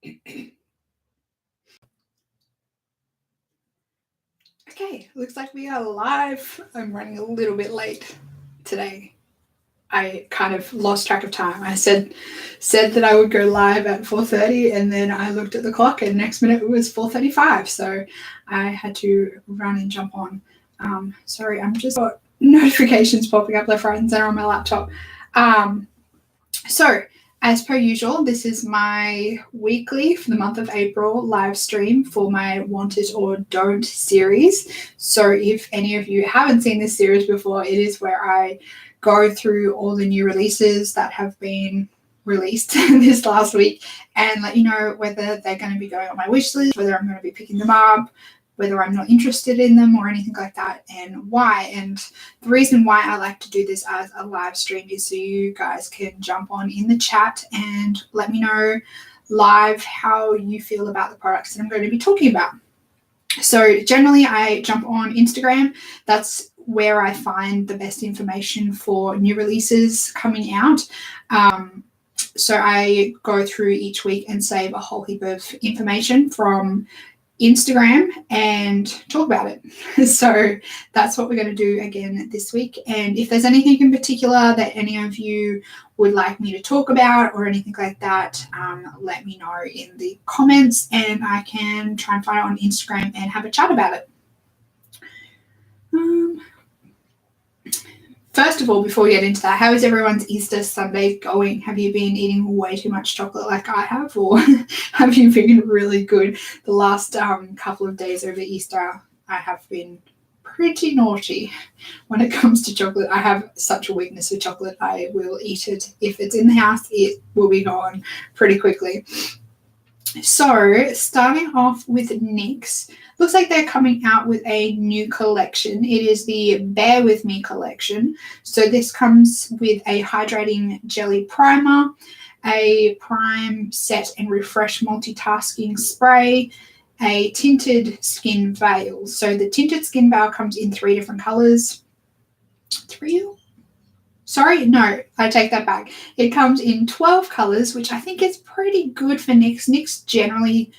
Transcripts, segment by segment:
Okay, looks like we are live. I'm running a little bit late today. I kind of lost track of time. I said that I would go live at 4:30, and then I looked at the clock, and next minute it was 4:35. So I had to run and jump on. Sorry, I'm just got notifications popping up left, right, and center on my laptop. So as per usual, this is my weekly for the month of April live stream for my Want It or Don't series. So if any of you haven't seen this series before, it is where I go through all the new releases that have been released this last week and let you know whether they're going to be going on my wish list, whether I'm going to be picking them up, whether I'm not interested in them or anything like that, and why. And the reason why I like to do this as a live stream is so you guys can jump on in the chat and let me know live how you feel about the products that I'm going to be talking about. So generally I jump on Instagram. That's where I find the best information for new releases coming out. So I go through each week and save a whole heap of information from Instagram and talk about it. So that's what we're going to do again this week. And if there's anything in particular that any of you would like me to talk about or anything like that, let me know in the comments and I can try and find it on Instagram and have a chat about it. First of all, before we get into that, how is everyone's Easter Sunday going? Have you been eating way too much chocolate like I have, or have you been really good? The last couple of days over Easter, I have been pretty naughty when it comes to chocolate. I have such a weakness for chocolate. I will eat it. If it's in the house, it will be gone pretty quickly. So starting off with NYX, looks like they're coming out with a new collection. It is the Bear With Me collection. So this comes with a hydrating jelly primer, a prime, set and refresh multitasking spray, a tinted skin veil. So the tinted skin veil comes in 3 different colors. Sorry, no, I take that back. It comes in 12 colors, which I think is pretty good for NYX. NYX generally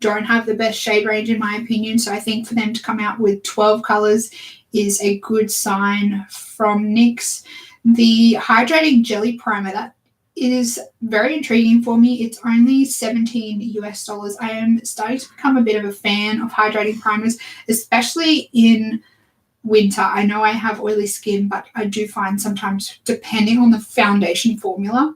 don't have the best shade range in my opinion, so I think for them to come out with 12 colors is a good sign from NYX. The hydrating jelly primer, that is very intriguing for me. It's only $17 US. I am starting to become a bit of a fan of hydrating primers, especially in winter. I know I have oily skin, but I do find sometimes, depending on the foundation formula,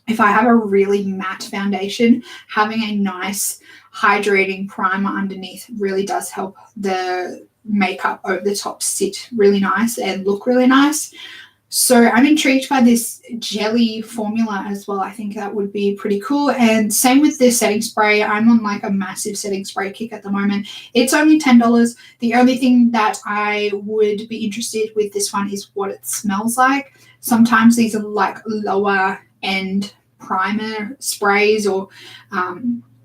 if I have a really matte foundation, having a nice hydrating primer underneath really does help the makeup over the top sit really nice and look really nice. So I'm intrigued by this jelly formula as well. I think that would be pretty cool. And same with the setting spray. I'm on like a massive setting spray kick at the moment. It's only $10. The only thing that I would be interested with this one is what it smells like. Sometimes these are like lower end primer sprays or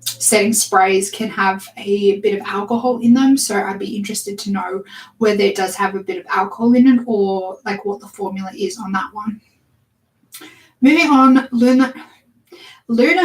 setting sprays can have a bit of alcohol in them, so I'd be interested to know whether it does have a bit of alcohol in it or like what the formula is on that one. Moving on, Luna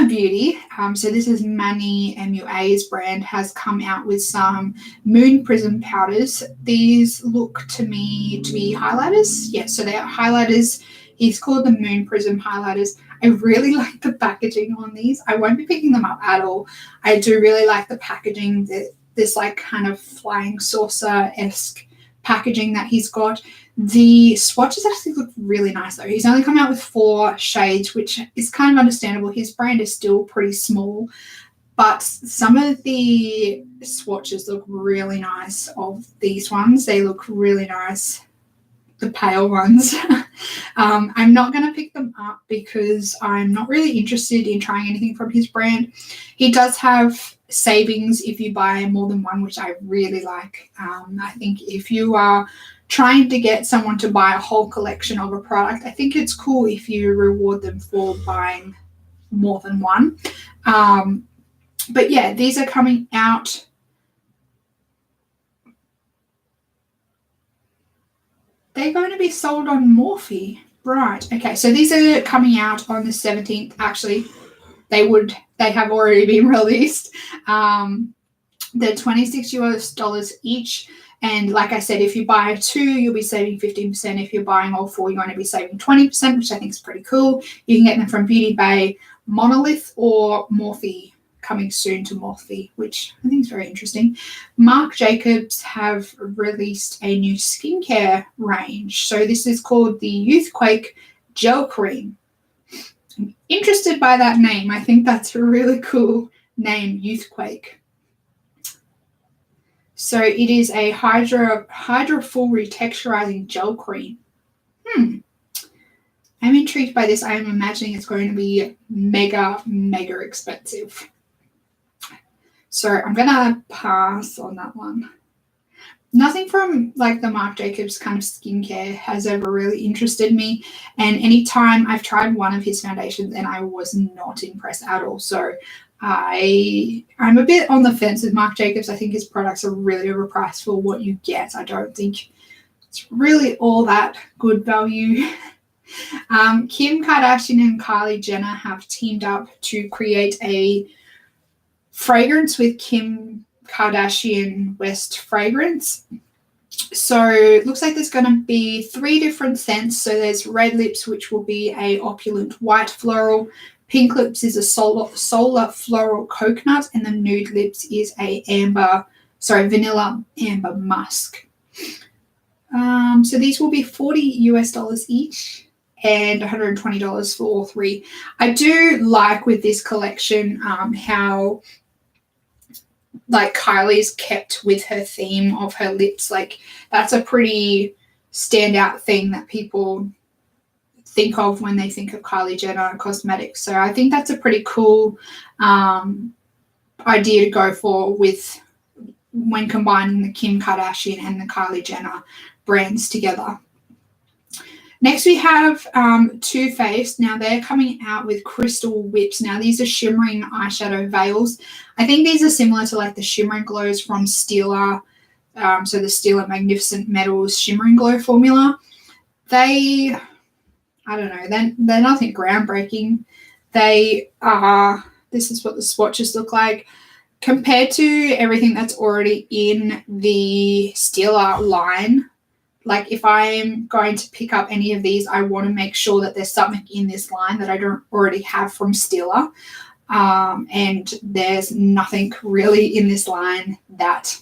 Beauty. So this is Manny MUA's brand, has come out with some Moon Prism powders. These look to me to be highlighters. Yeah, so they are highlighters. It's called the Moon Prism highlighters. I really like the packaging on these. I won't be picking them up at all. I do really like the packaging, this like kind of flying saucer-esque packaging that he's got. The swatches actually look really nice though. He's only come out with 4 shades, which is kind of understandable. His brand is still pretty small, but some of the swatches look really nice of these ones. They look really nice. The pale ones. I'm not going to pick them up because I'm not really interested in trying anything from his brand. He does have savings if you buy more than one, which I really like. I think if you are trying to get someone to buy a whole collection of a product, I think it's cool if you reward them for buying more than one. But yeah, these are coming out. They're going to be sold on Morphe. Right. Okay. So these are coming out on the 17th. Actually, they have already been released. They're $26 each. And like I said, if you buy 2, you'll be saving 15%. If you're buying all 4, you're going to be saving 20%, which I think is pretty cool. You can get them from Beauty Bay, Monolith, or Morphe, coming soon to Morphe, which I think is very interesting. Marc Jacobs have released a new skincare range. So this is called the Youthquake Gel Cream. I'm interested by that name. I think that's a really cool name, Youthquake. So it is a Hydra Full Retexturizing Gel Cream. I'm intrigued by this. I am imagining it's going to be mega, mega expensive. So I'm going to pass on that one. Nothing from like the Marc Jacobs kind of skincare has ever really interested me. And anytime I've tried one of his foundations and I was not impressed at all. So I'm a bit on the fence with Marc Jacobs. I think his products are really overpriced for what you get. I don't think it's really all that good value. Kim Kardashian and Kylie Jenner have teamed up to create a fragrance with Kim Kardashian West fragrance. So it looks like there's going to be 3 different scents. So there's red lips, which will be a opulent white floral. Pink lips is a solar floral coconut, and the nude lips is a vanilla amber musk. So these will be $40 each and $120 for all 3. I do like with this collection how like Kylie's kept with her theme of her lips. Like that's a pretty standout thing that people think of when they think of Kylie Jenner cosmetics. So I think that's a pretty cool idea to go for with when combining the Kim Kardashian and the Kylie Jenner brands together. Next we have Too Faced. Now they're coming out with crystal whips. Now these are shimmering eyeshadow veils. I think these are similar to like the Shimmer and Glows from Stila. So the Stila Magnificent Metals Shimmering Glow formula. I don't know, they're nothing groundbreaking. This is what the swatches look like. Compared to everything that's already in the Stila line, like if I'm going to pick up any of these, I want to make sure that there's something in this line that I don't already have from Stila. And there's nothing really in this line that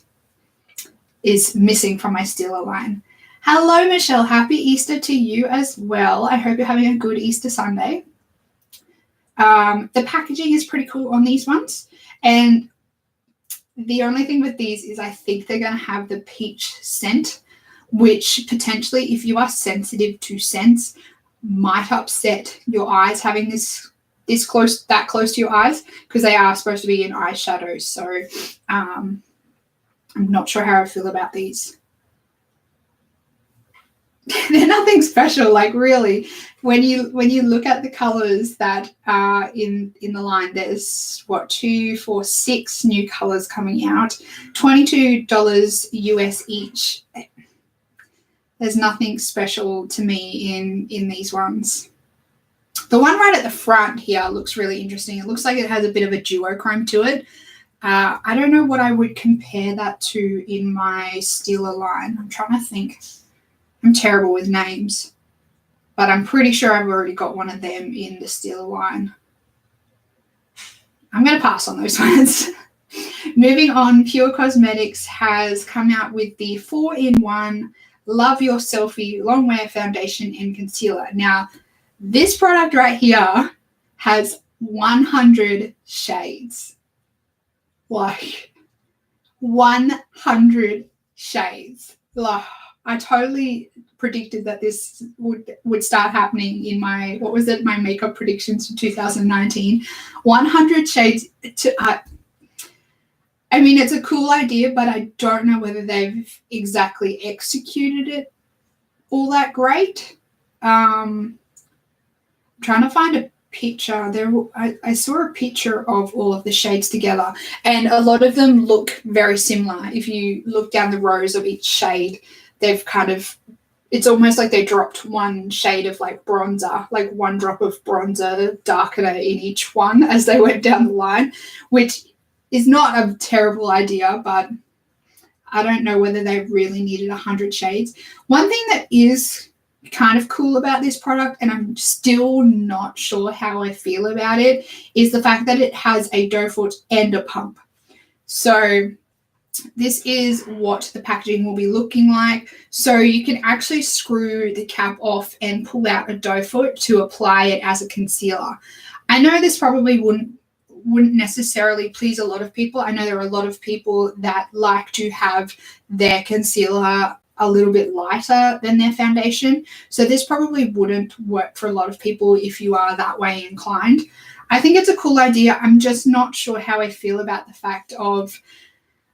is missing from my Stila line. Hello, Michelle. Happy Easter to you as well. I hope you're having a good Easter Sunday. The packaging is pretty cool on these ones. And the only thing with these is I think they're going to have the peach scent, which potentially, if you are sensitive to scents, might upset your eyes having that close to your eyes, because they are supposed to be in eyeshadows. So I'm not sure how I feel about these. They're nothing special, like really. When you look at the colors that are in the line, there's 2, 4, 6 new colors coming out, $22 US each. There's nothing special to me in these ones. The one right at the front here looks really interesting. It looks like it has a bit of a duochrome to it. I don't know what I would compare that to in my Stila line. I'm trying to think. I'm terrible with names, but I'm pretty sure I've already got one of them in the Stila line. I'm going to pass on those ones. Moving on, Pure Cosmetics has come out with the 4-in-1 Love Your Selfie Long Wear Foundation and Concealer. Now, this product right here has 100 shades. Like, 100 shades. Like, I totally predicted that this would start happening in my makeup predictions for 2019. 100 shades. I mean, it's a cool idea, but I don't know whether they've exactly executed it all that great. Trying to find a picture. I saw a picture of all of the shades together, and a lot of them look very similar. If you look down the rows of each shade, they've kind of it's almost like they dropped one shade of like bronzer, like one drop of bronzer darkener in each one as they went down the line, which is not a terrible idea, but I don't know whether they really needed 100 shades. One thing that is kind of cool about this product, and I'm still not sure how I feel about it, is the fact that it has a doe foot and a pump. So this is what the packaging will be looking like. So you can actually screw the cap off and pull out a doe foot to apply it as a concealer. I know this probably wouldn't necessarily please a lot of people. I know there are a lot of people that like to have their concealer a little bit lighter than their foundation. So this probably wouldn't work for a lot of people if you are that way inclined. I think it's a cool idea. I'm just not sure how I feel about the fact of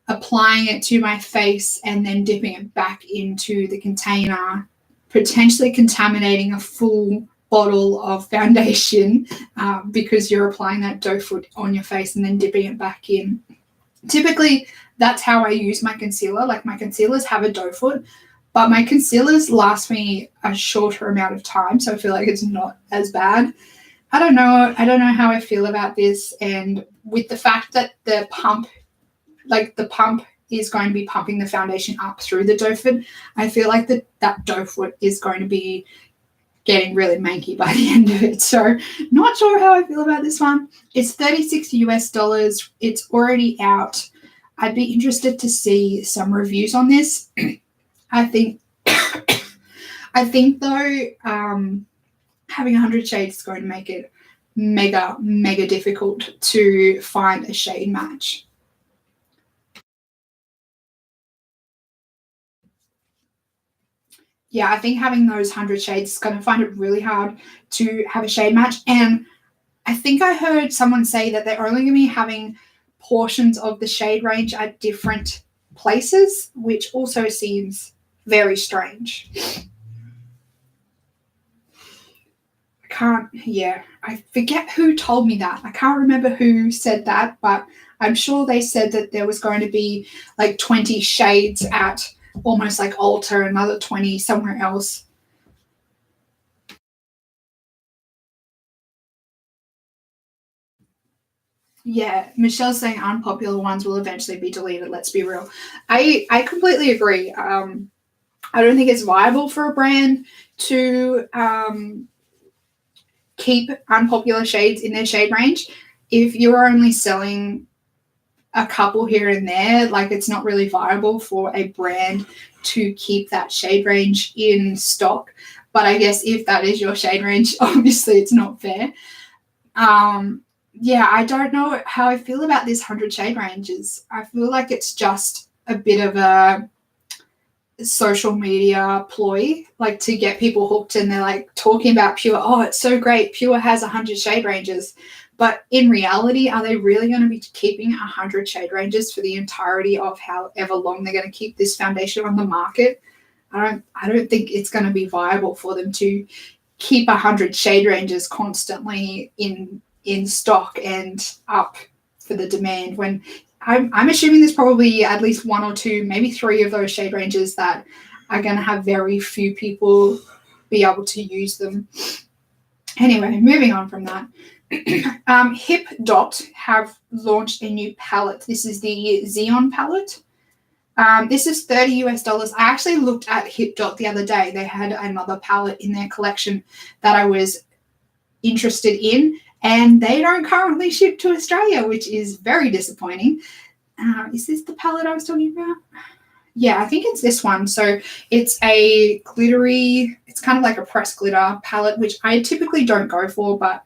applying it to my face and then dipping it back into the container, potentially contaminating a full bottle of foundation because you're applying that doe foot on your face and then dipping it back in. Typically, that's how I use my concealer. Like, my concealers have a doe foot, but my concealers last me a shorter amount of time, so I feel like it's not as bad. I don't know how I feel about this, and with the fact that the pump is going to be pumping the foundation up through the doe foot, I feel like that doe foot is going to be getting really manky by the end of it. So not sure how I feel about this one. It's $36 US. It's already out. I'd be interested to see some reviews on this. I think though, having 100 shades is going to make it mega difficult to find a shade match. Yeah, I think having those 100 shades is going to find it really hard to have a shade match. And I think I heard someone say that they're only going to be having portions of the shade range at different places, which also seems very strange. I forget who told me that. I can't remember who said that, but I'm sure they said that there was going to be like 20 shades at almost like Ulta, another 20 somewhere else. Yeah, Michelle's saying unpopular ones will eventually be deleted. Let's be real. I completely agree. I don't think it's viable for a brand to keep unpopular shades in their shade range. If you're only selling a couple here and there, like, it's not really viable for a brand to keep that shade range in stock. But I guess if that is your shade range, obviously it's not fair. Yeah, I don't know how I feel about this 100 shade ranges. I feel like it's just a bit of a social media ploy, like, to get people hooked, and they're like talking about Pure. Oh, it's so great. Pure has 100 shade ranges. But in reality, are they really going to be keeping 100 shade ranges for the entirety of however long they're going to keep this foundation on the market? I don't think it's going to be viable for them to keep 100 shade ranges constantly in stock and up for the demand, when I'm assuming there's probably at least one or two, maybe three of those shade ranges that are going to have very few people be able to use them. Anyway, moving on from that. Hip Dot have launched a new palette. This is the Xeon palette. This is $30 US. I actually looked at Hip Dot the other day. They had another palette in their collection that I was interested in, and they don't currently ship to Australia, which is very disappointing. Is this the palette I was talking about? Yeah, I think it's this one. So it's a glittery, it's kind of like a pressed glitter palette, which I typically don't go for, but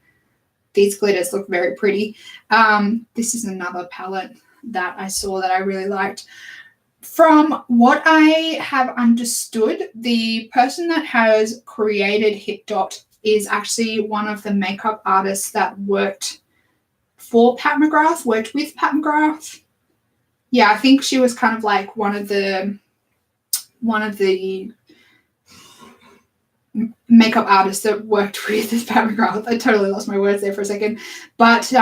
these glitters look very pretty. This is another palette that I saw that I really liked. From what I have understood, the person that has created Hip Dot is actually one of the makeup artists that worked with Pat McGrath. Yeah, I think she was kind of like one of the makeup artists that worked with Pat McGrath. I totally lost my words there for a second. But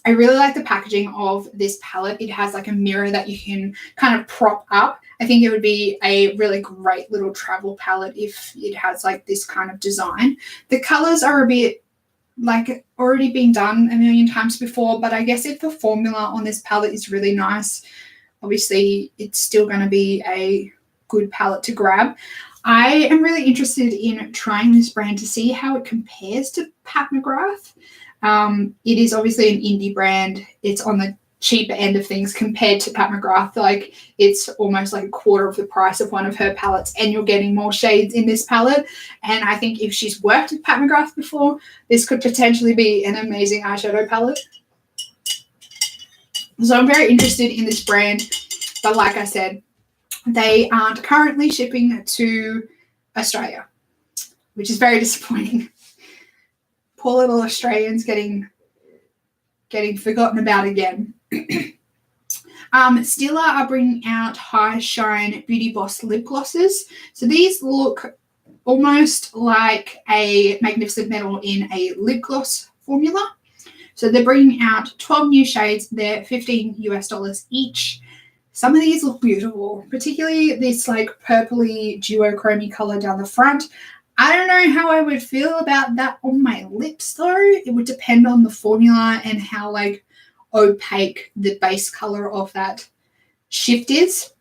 I really like the packaging of this palette. It has like a mirror that you can kind of prop up. I think it would be a really great little travel palette if it has like this kind of design. The colors are a bit like already been done a million times before, but I guess if the formula on this palette is really nice, obviously it's still going to be a good palette to grab. I am really interested in trying this brand to see how it compares to Pat McGrath. It is obviously an indie brand. It's on the cheaper end of things compared to Pat McGrath. Like it's almost like a quarter of the price of one of her palettes, and you're getting more shades in this palette. And I think if she's worked with Pat McGrath before, this could potentially be an amazing eyeshadow palette. So I'm very interested in this brand, but like I said, they aren't currently shipping to Australia, which is very disappointing. Poor little Australians getting forgotten about again. Stila are bringing out High Shine Beauty Boss lip glosses. So these look almost like a Magnificent Metal in a lip gloss formula. So they're bringing out 12 new shades. They're $15 each. Some of these look beautiful, particularly this like purpley duochrome color down the front. I don't know how I would feel about that on my lips though. It would depend on the formula and how like opaque the base color of that shift is.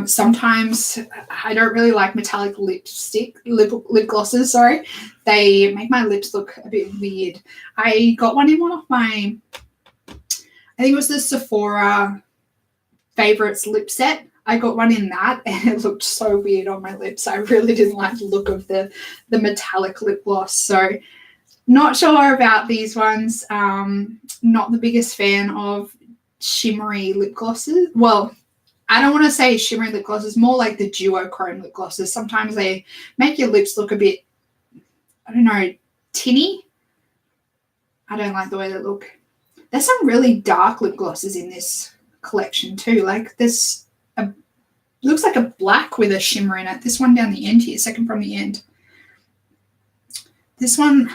Sometimes I don't really like metallic lip glosses, sorry. They make my lips look a bit weird. I got one in one of my, I think it was the Sephora favorites lip set. I got one in that and it looked so weird on my lips. I really didn't like the look of the metallic lip gloss. So not sure about these ones. Not the biggest fan of shimmery lip glosses. Well, I don't want to say shimmery lip glosses, more like the duochrome lip glosses. Sometimes they make your lips look a bit, I don't know, tinny. I don't like the way they look. There's some really dark lip glosses in this collection too. Like this looks like a black with a shimmer in it. This one down the end here, second from the end. This one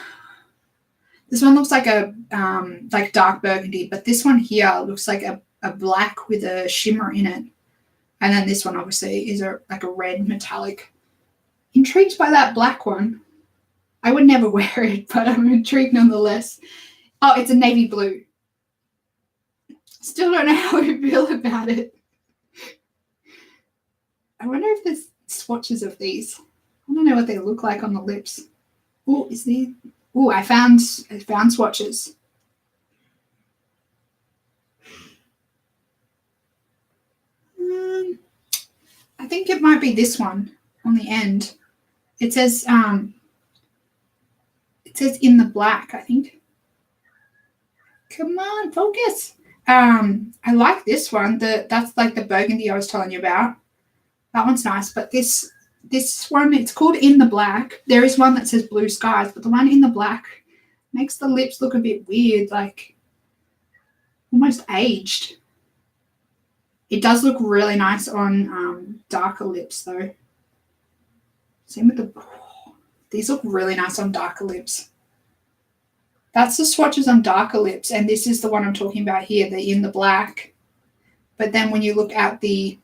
looks like a like dark burgundy, but this one here looks like a black with a shimmer in it. And then this one obviously is like a red metallic. Intrigued by that black one. I would never wear it, but I'm intrigued nonetheless. Oh, it's a navy blue. Still don't know how I feel about it. I wonder if there's swatches of these. I don't know what they look like on the lips. Oh, is there? Oh, I found swatches. I think it might be this one on the end. It says in the black, I think. Come on, focus. I like this one. That's like the burgundy I was telling you about. That one's nice, but this one, it's called In the Black. There is one that says Blue Skies, but the one in the black makes the lips look a bit weird, like almost aged. It does look really nice on darker lips though. Same with these look really nice on darker lips. That's the swatches on darker lips, and this is the one I'm talking about here, the In the Black. But then when you look at the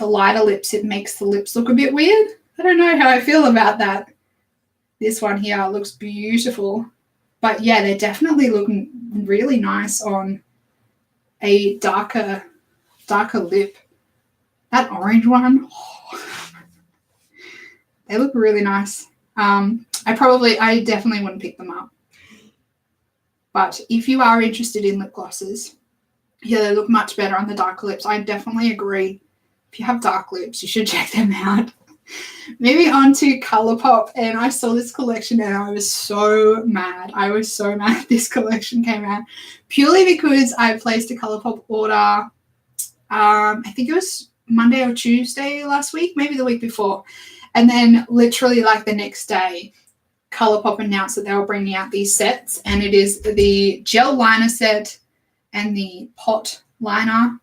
lighter lips, it makes the lips look a bit weird. I don't know how I feel about that. This one here looks beautiful. But yeah, they're definitely looking really nice on a darker lip. That orange one, they look really nice. I definitely wouldn't pick them up. But if you are interested in lip glosses, yeah, they look much better on the darker lips. I definitely agree. If you have dark lips, you should check them out. Moving on to Colourpop, and I saw this collection and I was so mad. I was so mad this collection came out purely because I placed a Colourpop order. I think it was Monday or Tuesday last week, maybe the week before. And then literally like the next day, Colourpop announced that they were bringing out these sets, and it is the gel liner set and the pot liner.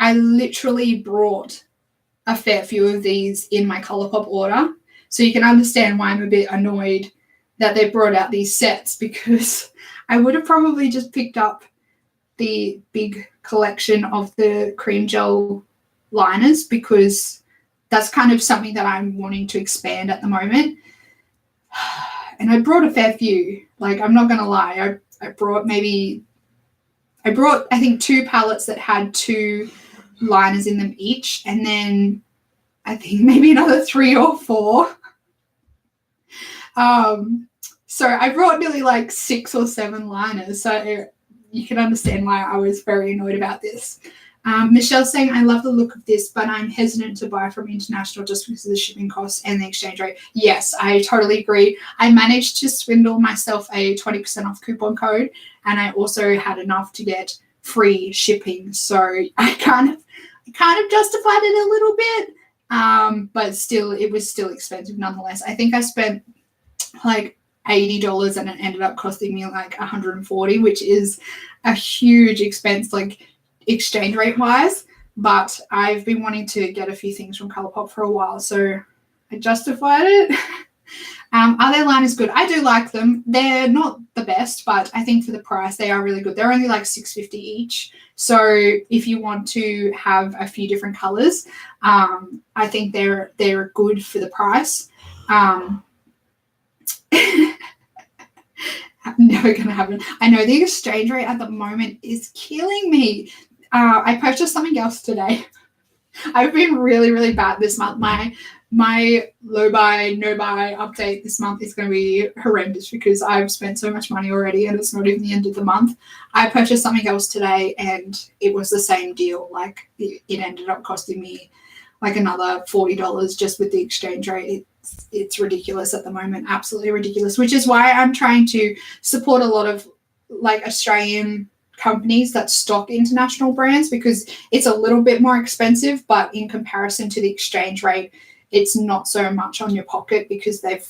I literally brought a fair few of these in my Colourpop order, so you can understand why I'm a bit annoyed that they brought out these sets, because I would have probably just picked up the big collection of the cream gel liners because that's kind of something that I'm wanting to expand at the moment. And I brought a fair few. Like, I'm not going to lie. I brought I think 2 palettes that had 2 liners in them each. And then I think maybe another 3 or 4. So I brought nearly like 6 or 7 liners. So you can understand why I was very annoyed about this. Michelle's saying, I love the look of this, but I'm hesitant to buy from international just because of the shipping costs and the exchange rate. Yes, I totally agree. I managed to swindle myself a 20% off coupon code, and I also had enough to get free shipping. So I kind of justified it a little bit, but still, it was still expensive nonetheless. I think I spent like $80 and it ended up costing me like $140, which is a huge expense, like exchange rate wise. But I've been wanting to get a few things from Colourpop for a while, so I justified it. Are their liners good? I do like them. They're not the best, but I think for the price they are really good. They're only like $6.50 each. So if you want to have a few different colors, I think they're good for the price. Never going to happen. I know the exchange rate at the moment is killing me. I purchased something else today. I've been really, really bad this month. My low buy, no buy update this month is going to be horrendous because I've spent so much money already and it's not even the end of the month. I purchased something else today and it was the same deal. Like it ended up costing me like another $40 just with the exchange rate. It's ridiculous at the moment, absolutely ridiculous, which is why I'm trying to support a lot of like Australian companies that stock international brands because it's a little bit more expensive, but in comparison to the exchange rate, it's not so much on your pocket because they've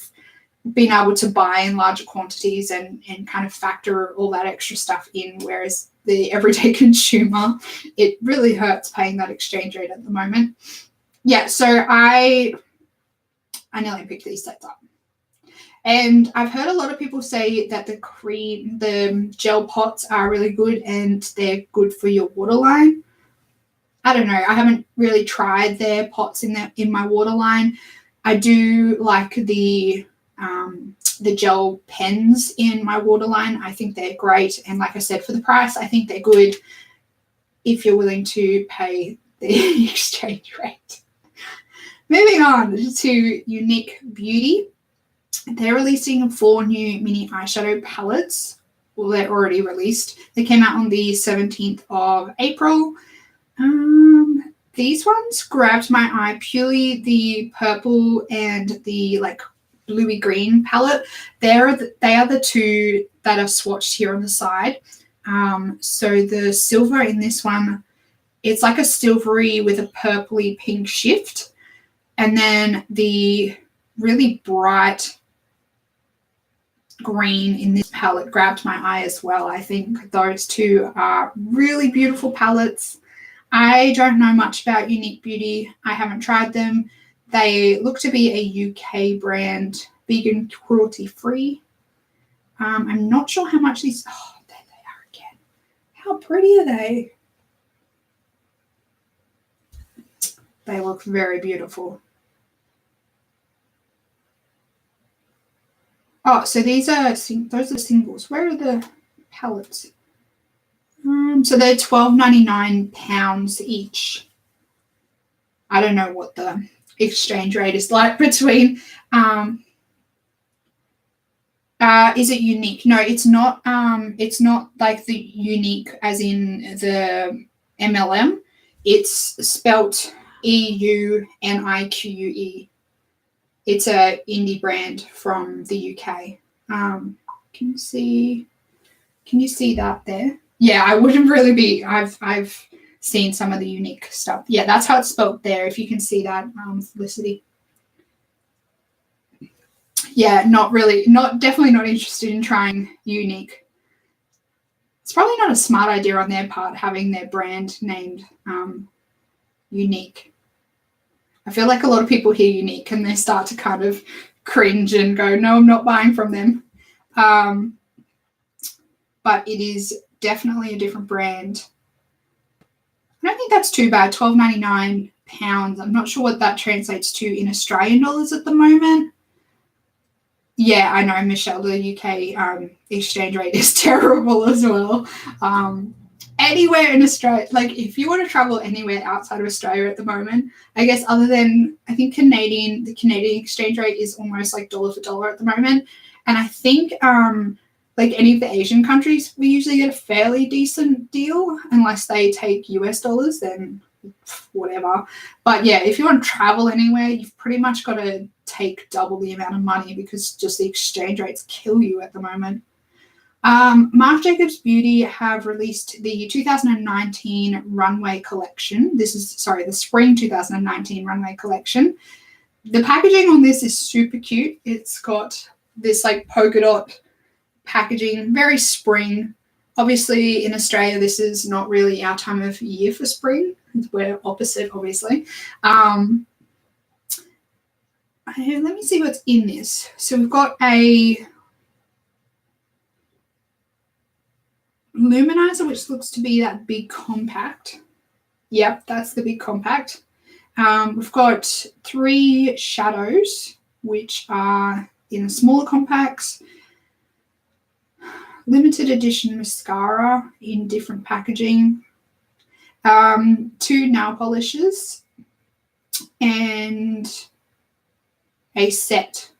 been able to buy in larger quantities and kind of factor all that extra stuff in, whereas the everyday consumer, it really hurts paying that exchange rate at the moment. Yeah, so I nearly picked these sets up. And I've heard a lot of people say that the gel pots are really good and they're good for your waterline. I don't know. I haven't really tried their pots in my waterline. I do like the gel pens in my waterline. I think they're great. And like I said, for the price, I think they're good if you're willing to pay the exchange rate. Moving on to Unique Beauty. They're releasing 4 new mini eyeshadow palettes. Well, they're already released. They came out on the 17th of April. These ones grabbed my eye, purely the purple and the like bluey green palette. They are the 2 that are swatched here on the side. So the silver in this one, it's like a silvery with a purpley pink shift. And then the really bright green in this palette grabbed my eye as well. I think those 2 are really beautiful palettes. I don't know much about Unique Beauty. I haven't tried them. They look to be a UK brand, vegan, cruelty-free. I'm not sure how much these... Oh, there they are again. How pretty are they? They look very beautiful. Oh, so those are singles. Where are the palettes? So they're £12.99 each. I don't know what the exchange rate is like between. Is it unique? No, it's not. It's not like the unique as in the MLM. It's spelt EUNIQUE. It's a indie brand from the UK. Can you see that there? Yeah, I wouldn't really be. I've seen some of the unique stuff. Yeah, that's how it's spelled there. If you can see that, Felicity. Yeah, definitely not interested in trying unique. It's probably not a smart idea on their part having their brand named unique. I feel like a lot of people hear unique and they start to kind of cringe and go, no, I'm not buying from them. but it is definitely a different brand. I don't think that's too bad, £12.99. I'm not sure what that translates to in Australian dollars at the moment. Yeah, I know, Michelle, the UK exchange rate is terrible as well. Anywhere in Australia, like if you want to travel anywhere outside of Australia at the moment, I guess other than, I think the Canadian exchange rate is almost like dollar for dollar at the moment. And I think like any of the Asian countries, we usually get a fairly decent deal unless they take US dollars, then whatever. But yeah, if you want to travel anywhere, you've pretty much got to take double the amount of money because just the exchange rates kill you at the moment. Marc Jacobs Beauty have released the 2019 runway collection. The spring 2019 runway collection. The packaging on this is super cute. It's got this like polka dot packaging, very spring. Obviously in Australia, this is not really our time of year for spring. We're opposite, obviously. Let me see what's in this. So we've got a luminizer, which looks to be that big compact. Yep, that's the big compact. We've got 3 shadows, which are in smaller compacts. Limited edition mascara in different packaging. 2 nail polishes and a set.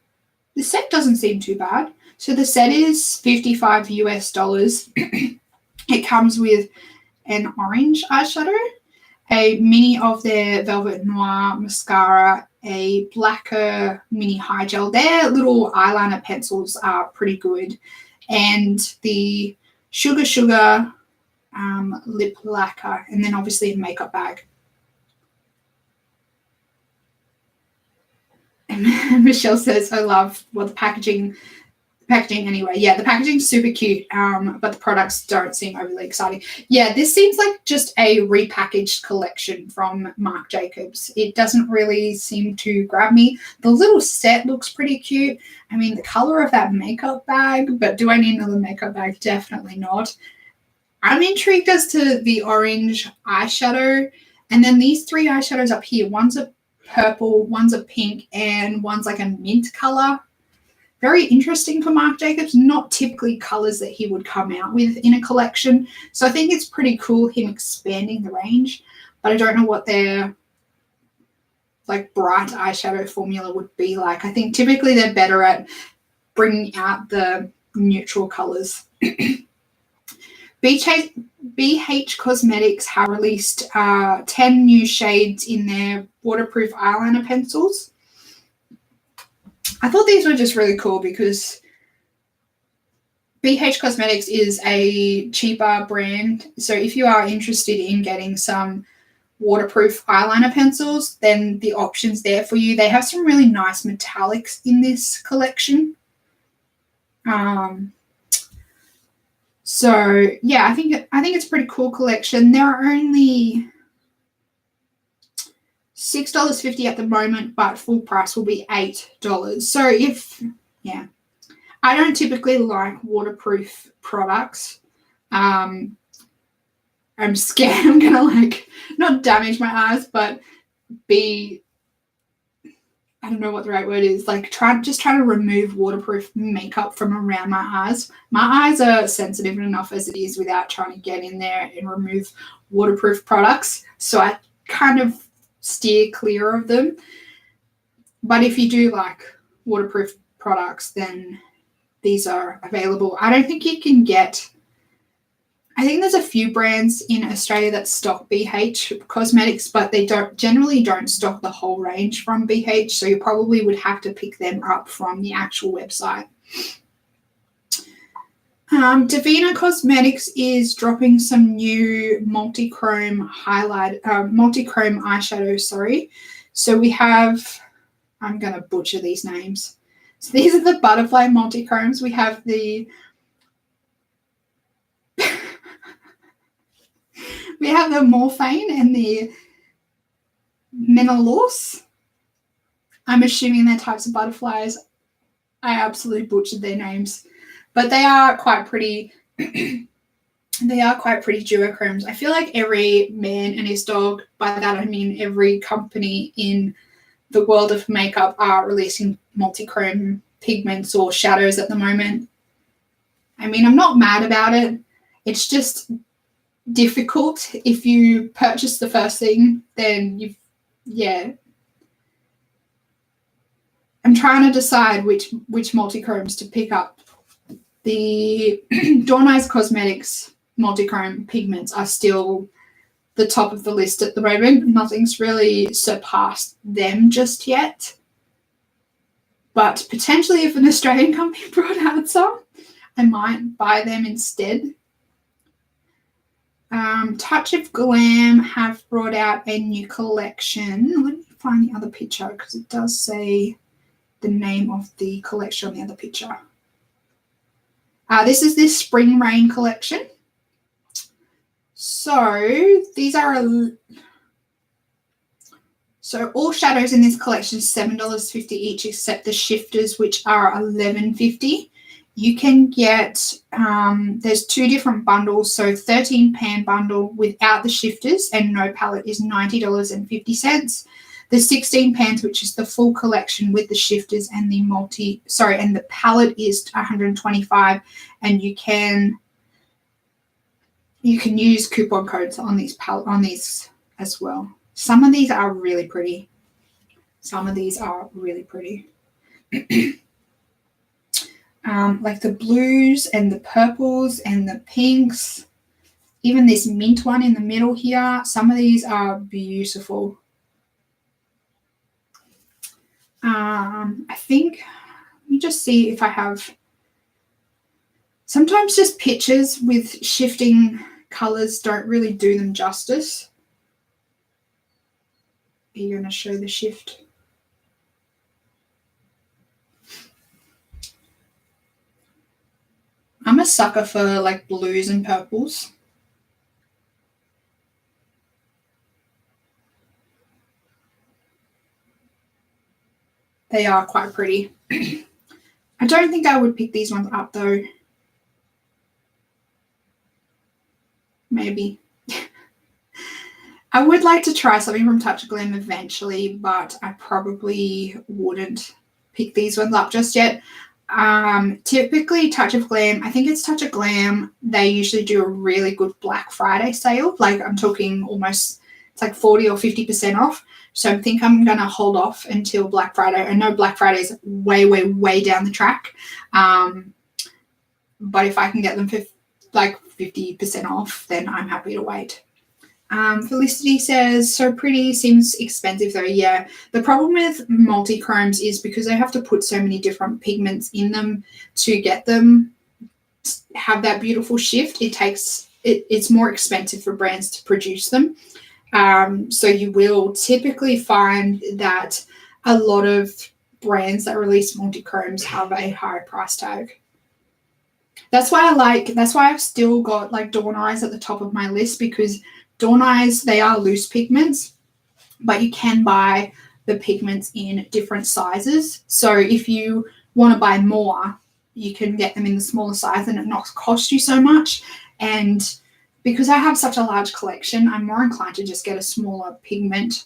The set doesn't seem too bad. So the set is $55 US. It comes with an orange eyeshadow, a mini of their Velvet Noir mascara, a blacker mini high gel. Their little eyeliner pencils are pretty good. And the Sugar lip lacquer, and then obviously a makeup bag. And Michelle says, I love, well, the packaging anyway. Yeah, the packaging's super cute, but the products don't seem overly exciting. Yeah, this seems like just a repackaged collection from Marc Jacobs. It doesn't really seem to grab me. The little set looks pretty cute. I mean, the color of that makeup bag, but do I need another makeup bag? Definitely not. I'm intrigued as to the orange eyeshadow. And then these 3 eyeshadows up here. One's a purple, one's a pink, and one's like a mint color. Very interesting for Marc Jacobs. Not typically colors that he would come out with in a collection. So I think it's pretty cool him expanding the range. But I don't know what their like bright eyeshadow formula would be like. I think typically they're better at bringing out the neutral colors. BH Cosmetics have released 10 new shades in their waterproof eyeliner pencils. I thought these were just really cool because BH Cosmetics is a cheaper brand. So if you are interested in getting some waterproof eyeliner pencils, then the option's there for you. They have some really nice metallics in this collection. So yeah, I think it's a pretty cool collection. There are only $6.50 at the moment, but full price will be $8. So I don't typically like waterproof products. I'm scared I'm gonna like not damage my eyes, but I don't know what the right word is, like trying to remove waterproof makeup from around my eyes. My eyes are sensitive enough as it is without trying to get in there and remove waterproof products. So I kind of steer clear of them. But if you do like waterproof products, then these are available. I don't think you can get, I think there's a few brands in Australia that stock BH Cosmetics, but they generally don't stock the whole range from BH, so you probably would have to pick them up from the actual website. Davina Cosmetics is dropping some new multi-chrome eyeshadow, So we have, I'm going to butcher these names. So these are the butterfly multi-chromes. We have the we have the Morphine and the Menelaus. I'm assuming they're types of butterflies. I absolutely butchered their names. But they are quite pretty. They are quite pretty duochromes. I feel like every man and his dog, by that I mean every company in the world of makeup, are releasing multi-chrome pigments or shadows at the moment. I mean, I'm not mad about it. It's just difficult. If you purchase the first thing, then I'm trying to decide which multi-chromes to pick up. The Dawn Eyes Cosmetics multi-chrome pigments are still the top of the list at the moment. Nothing's really surpassed them just yet. But potentially if an Australian company brought out some, I might buy them instead. Touch of Glam have brought out a new collection. Let me find the other picture because it does say the name of the collection on the other picture. This is this Spring Rain collection. So these are all shadows in this collection is $7.50 each, except the shifters, which are $11.50. You can get, there's two different bundles. So 13 pan bundle without the shifters and no palette is $90.50. The 16 pans, which is the full collection with the shifters and the and the palette is $125, and you can use coupon codes on these as well. Some of these are really pretty. Like the blues and the purples and the pinks, even this mint one in the middle here. Some of these are beautiful. I think, let me just see if I have, sometimes just pictures with shifting colors don't really do them justice. Are you going to show the shift? I'm a sucker for like blues and purples. They are quite pretty. I don't think I would pick these ones up though. Maybe. I would like to try something from Touch of Glam eventually, but I probably wouldn't pick these ones up just yet. Typically Touch of Glam, I think it's Touch of Glam, they usually do a really good Black Friday sale. Like I'm talking almost, it's like 40 or 50% off. So I think I'm going to hold off until Black Friday. I know Black Friday is way, way, way down the track. But if I can get them for like 50% off, then I'm happy to wait. Felicity says, so pretty, seems expensive though. Yeah, the problem with multi-chromes is because they have to put so many different pigments in them to get them have that beautiful shift. It's more expensive for brands to produce them. So you will typically find that a lot of brands that release multi-chromes have a higher price tag. That's why I've still got like Dawn Eyes at the top of my list, because Dawn Eyes, they are loose pigments, but you can buy the pigments in different sizes. So if you want to buy more, you can get them in the smaller size and it not cost you so much. And because I have such a large collection, I'm more inclined to just get a smaller pigment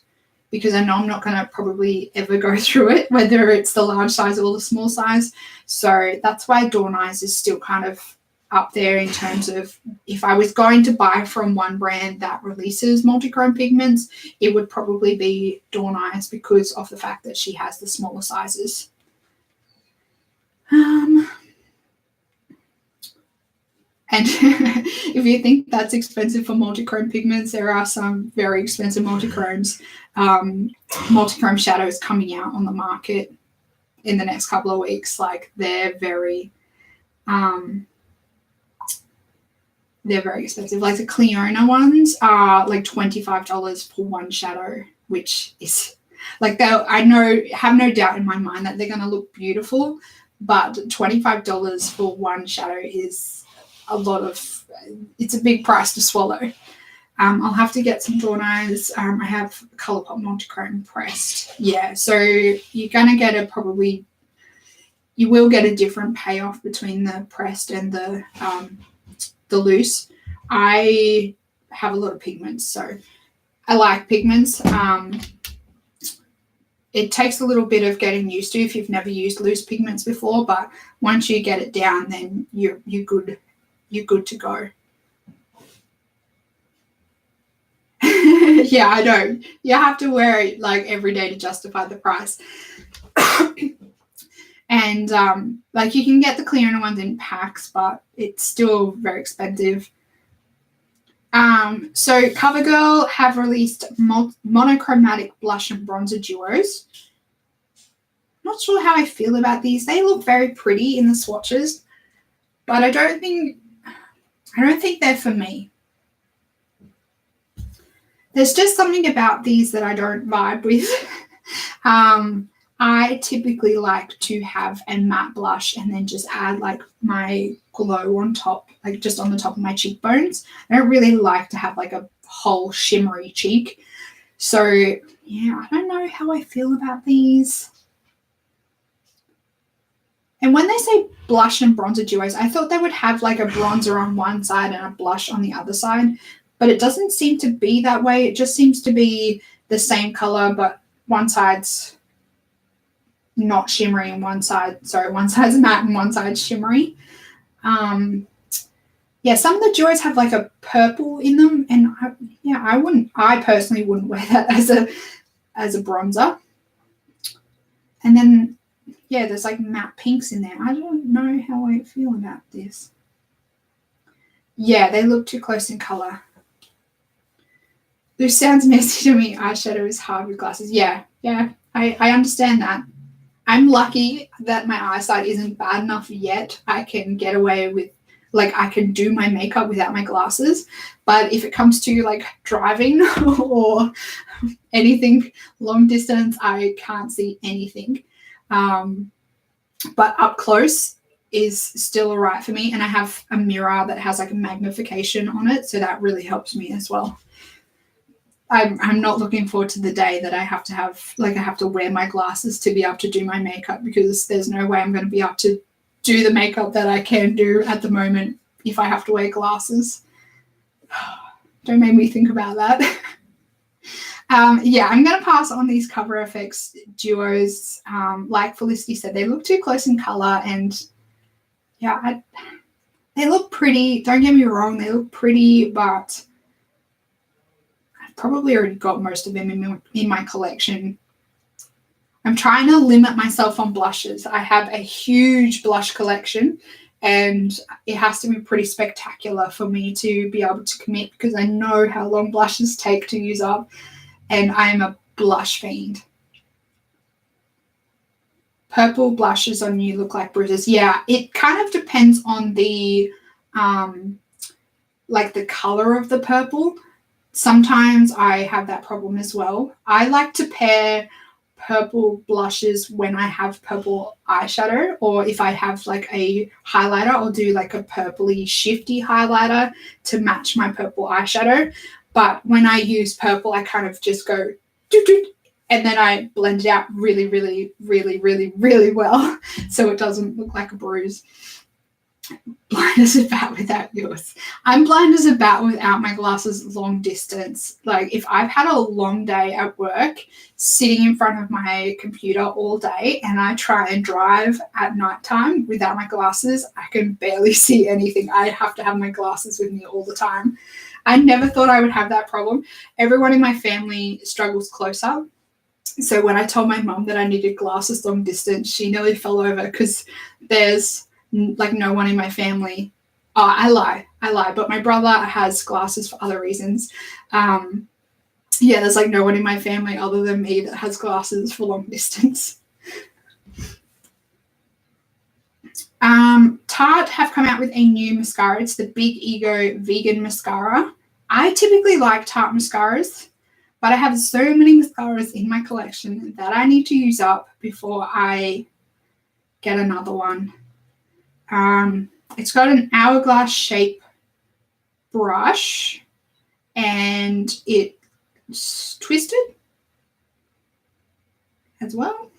because I know I'm not going to probably ever go through it, whether it's the large size or the small size. So that's why Dawn Eyes is still kind of up there in terms of, if I was going to buy from one brand that releases multi-chrome pigments, it would probably be Dawn Eyes because of the fact that she has the smaller sizes. And if you think that's expensive for multi-chrome pigments, there are some very expensive multi-chromes, multi-chrome shadows coming out on the market in the next couple of weeks. Like they're very expensive. Like the Cleona ones are like $25 for one shadow, which is like, have no doubt in my mind that they're going to look beautiful, but $25 for one shadow is it's a big price to swallow. I'll have to get some Dawn Eyes. I have Colourpop multi-chrome pressed. Yeah, so you're going to get you will get a different payoff between the pressed and the the loose. I have a lot of pigments, so I like pigments. It takes a little bit of getting used to if you've never used loose pigments before, but once you get it down, then you're good. You're good to go. Yeah, I know. You have to wear it like every day to justify the price. And like you can get the clear ones in packs, but it's still very expensive. So CoverGirl have released monochromatic blush and bronzer duos. Not sure how I feel about these. They look very pretty in the swatches, but I don't think they're for me. There's just something about these that I don't vibe with. I typically like to have a matte blush and then just add like my glow on top, like just on the top of my cheekbones. I don't really like to have like a whole shimmery cheek. So yeah, I don't know how I feel about these. And when they say blush and bronzer duos, I thought they would have like a bronzer on one side and a blush on the other side, but it doesn't seem to be that way. It just seems to be the same color, but one side's not shimmery and one side's matte and one side's shimmery. Yeah, some of the duos have like a purple in them, and I personally wouldn't wear that as a bronzer. And then yeah, there's like matte pinks in there. I don't know how I feel about this. Yeah, they look too close in color. This sounds messy to me. Eyeshadow is hard with glasses. Yeah, I understand that. I'm lucky that my eyesight isn't bad enough yet. I can get away with, like, I can do my makeup without my glasses. But if it comes to like driving or anything long distance, I can't see anything. But up close is still all right for me. And I have a mirror that has like a magnification on it. So that really helps me as well. I'm not looking forward to the day that I have to wear my glasses to be able to do my makeup, because there's no way I'm going to be able to do the makeup that I can do at the moment if I have to wear glasses. Don't make me think about that. Yeah, I'm going to pass on these Cover FX duos. Like Felicity said, they look too close in color, and yeah, they look pretty. Don't get me wrong, they look pretty, but I've probably already got most of them in my collection. I'm trying to limit myself on blushes. I have a huge blush collection, and it has to be pretty spectacular for me to be able to commit, because I know how long blushes take to use up, and I'm a blush fiend. Purple blushes on you look like bruises. Yeah, it kind of depends on the like the color of the purple. Sometimes I have that problem as well. I like to pair purple blushes when I have purple eyeshadow, or if I have like a highlighter, I'll do like a purpley shifty highlighter to match my purple eyeshadow. But when I use purple, I kind of just go doo-doo, and then I blend it out really, really, really, really, really well so it doesn't look like a bruise. Blind as a bat without yours. I'm blind as a bat without my glasses long distance. Like if I've had a long day at work, sitting in front of my computer all day, and I try and drive at nighttime without my glasses, I can barely see anything. I have to have my glasses with me all the time. I never thought I would have that problem. Everyone in my family struggles closer. So when I told my mum that I needed glasses long distance, she nearly fell over, because there's like no one in my family. Oh, I lie, but my brother has glasses for other reasons. Yeah, there's like no one in my family other than me that has glasses for long distance. Tarte have come out with a new mascara. It's the Big Ego Vegan Mascara. I typically like Tarte mascaras, but I have so many mascaras in my collection that I need to use up before I get another one. It's got an hourglass shape brush, and it's twisted as well.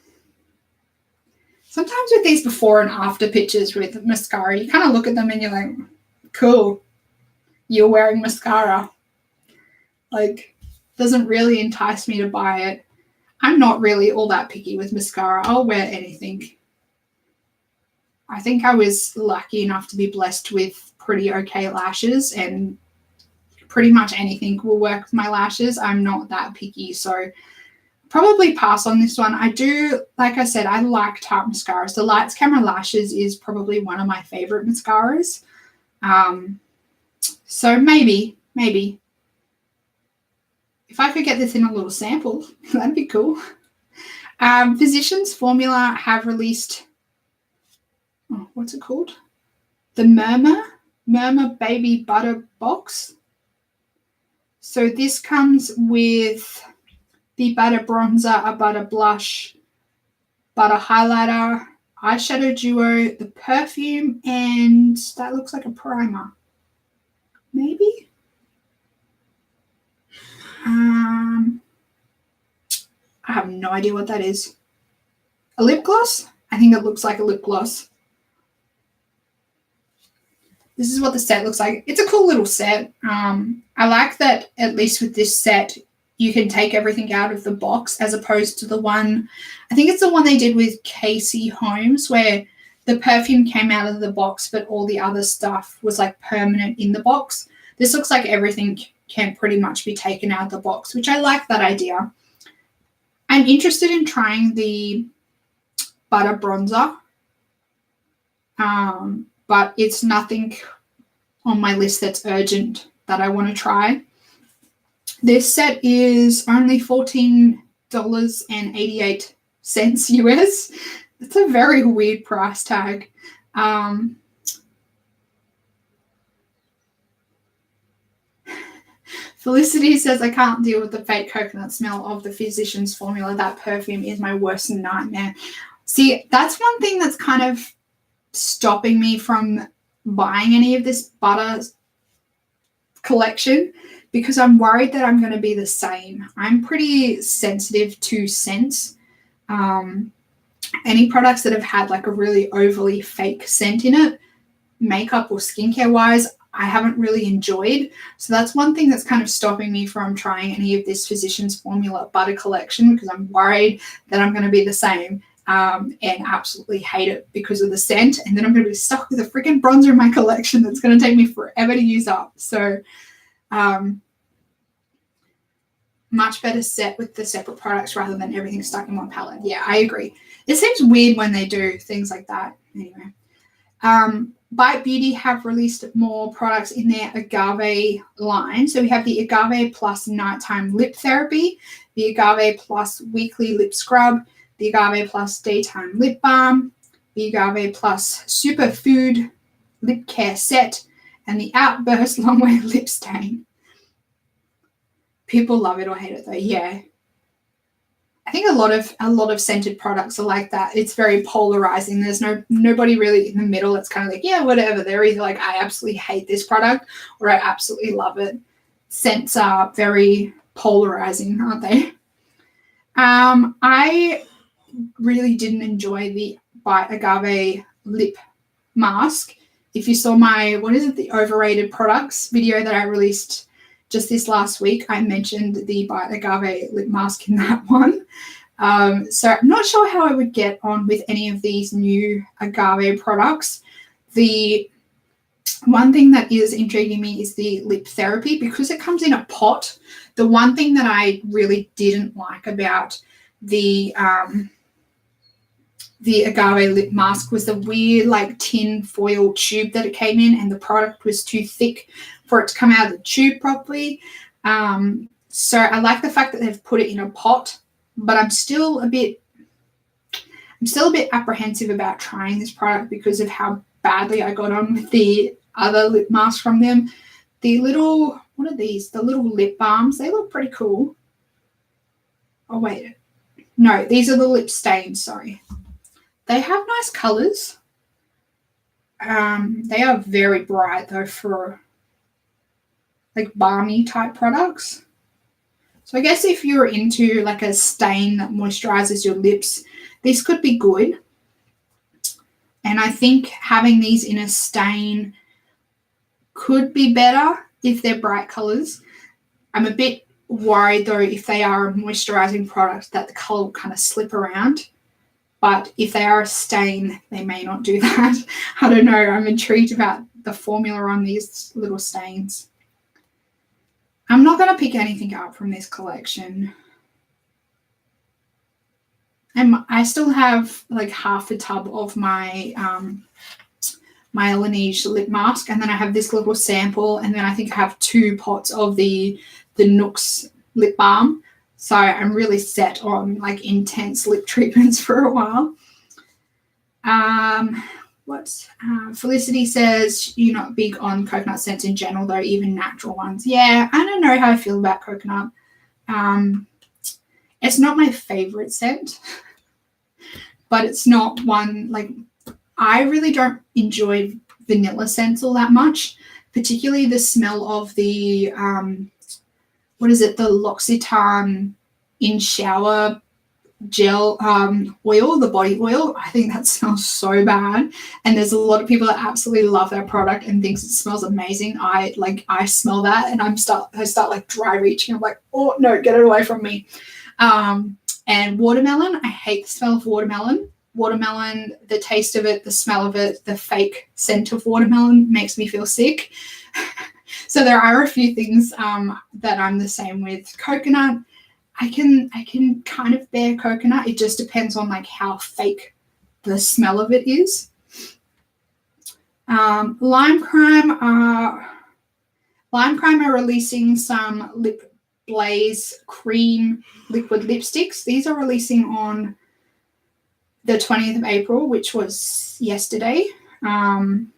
Sometimes with these before and after pictures with mascara, you kind of look at them and you're like, cool, you're wearing mascara. Like, doesn't really entice me to buy it. I'm not really all that picky with mascara. I'll wear anything. I think I was lucky enough to be blessed with pretty okay lashes, and pretty much anything will work with my lashes. I'm not that picky, so probably pass on this one. I do, like I said, I like Tarte mascaras. The Lights Camera Lashes is probably one of my favorite mascaras. So maybe. If I could get this in a little sample, that'd be cool. Physicians Formula have released, what's it called? The Murmur Baby Butter Box. So this comes with the butter bronzer, a butter blush, butter highlighter, eyeshadow duo, the perfume, and that looks like a primer. Maybe? I have no idea what that is. A lip gloss? I think it looks like a lip gloss. This is what the set looks like. It's a cool little set. I like that at least with this set, you can take everything out of the box as opposed to the one, I think it's the one they did with Casey Holmes, where the perfume came out of the box, but all the other stuff was like permanent in the box. This looks like everything can pretty much be taken out of the box, which I like that idea. I'm interested in trying the butter bronzer, but it's nothing on my list that's urgent that I want to try. This set is only $14.88 US. It's a very weird price tag. Felicity says, I can't deal with the fake coconut smell of the Physicians Formula. That perfume is my worst nightmare. See, that's one thing that's kind of stopping me from buying any of this butter collection, because I'm worried that I'm going to be the same. I'm pretty sensitive to scents. Any products that have had like a really overly fake scent in it, makeup or skincare wise, I haven't really enjoyed. So that's one thing that's kind of stopping me from trying any of this Physicians Formula butter collection, because I'm worried that I'm going to be the same and absolutely hate it because of the scent. And then I'm going to be stuck with a freaking bronzer in my collection that's going to take me forever to use up. So much better set with the separate products rather than everything stuck in one palette. Yeah, I agree. It seems weird when they do things like that. Anyway. Bite Beauty have released more products in their Agave line. So we have the Agave Plus Nighttime Lip Therapy, the Agave Plus Weekly Lip Scrub, the Agave Plus Daytime Lip Balm, the Agave Plus Superfood Lip Care Set, and the Outburst Longwear Lip Stain. People love it or hate it though. Yeah. I think a lot of scented products are like that. It's very polarizing. There's nobody really in the middle. It's kind of like, yeah, whatever. They're either like, I absolutely hate this product or I absolutely love it. Scents are very polarizing, aren't they? I really didn't enjoy the Bite Agave lip mask. If you saw my, the overrated products video that I released just this last week, I mentioned the Bite Agave lip mask in that one. So I'm not sure how I would get on with any of these new Agave products. The one thing that is intriguing me is the lip therapy, because it comes in a pot. The one thing that I really didn't like about the Agave lip mask was the weird like tin foil tube that it came in, and the product was too thick for it to come out of the tube properly. So I like the fact that they've put it in a pot, but I'm still a bit apprehensive about trying this product because of how badly I got on with the other lip mask from them. The little, what are these? The little lip balms. They look pretty cool. Oh, wait. No, these are the lip stains, sorry. They have nice colors. They are very bright though for like balmy type products. So I guess if you're into like a stain that moisturizes your lips, this could be good. And I think having these in a stain could be better if they're bright colors. I'm a bit worried though if they are a moisturizing product that the color will kind of slip around. But if they are a stain, they may not do that. I don't know. I'm intrigued about the formula on these little stains. I'm not going to pick anything up from this collection. And I still have like half a tub of my my Laneige lip mask, and then I have this little sample, and then I think I have 2 pots of the Nooks lip balm. So I'm really set on like intense lip treatments for a while. Felicity says you're not big on coconut scents in general, though, even natural ones. Yeah, I don't know how I feel about coconut. It's not my favorite scent, but it's not one, like, I really don't enjoy vanilla scents all that much, particularly the smell of the, the L'Occitane in shower gel oil, the body oil. I think that smells so bad, and there's a lot of people that absolutely love that product and thinks it smells amazing. I smell that and I start like dry reaching. I'm like, oh no, get it away from me. And watermelon, I hate the smell of watermelon. The taste of it, the smell of it, the fake scent of watermelon makes me feel sick. So there are a few things that I'm the same with. Coconut, I can kind of bear coconut. It just depends on like how fake the smell of it is. Lime Crime are releasing some Lip Blaze cream liquid lipsticks. These are releasing on the 20th of April, which was yesterday. Some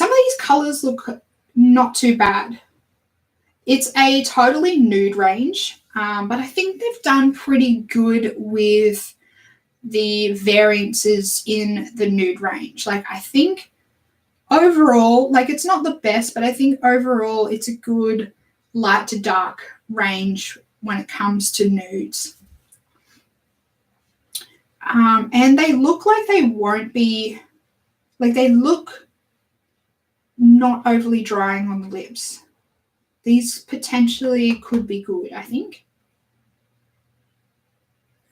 of these colors look not too bad. It's a totally nude range, but I think they've done pretty good with the variances in the nude range. Like, I think overall, like, it's not the best, but I think overall it's a good light to dark range when it comes to nudes. And they look like they won't be, like, they look not overly drying on the lips. These potentially could be good, I think.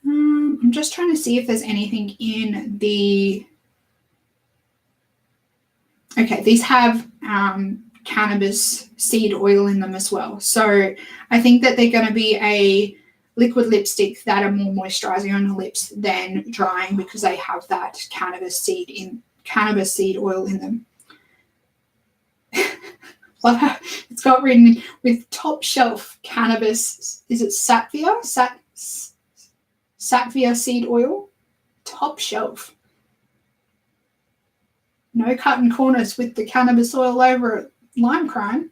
I'm just trying to see if there's anything in the... Okay, these have cannabis seed oil in them as well. So I think that they're going to be a liquid lipstick that are more moisturizing on the lips than drying, because they have that cannabis seed oil in them. Love how it's got written with top shelf cannabis. Is it Satvia? Satvia seed oil? Top shelf. No cutting corners with the cannabis oil over at Lime Crime.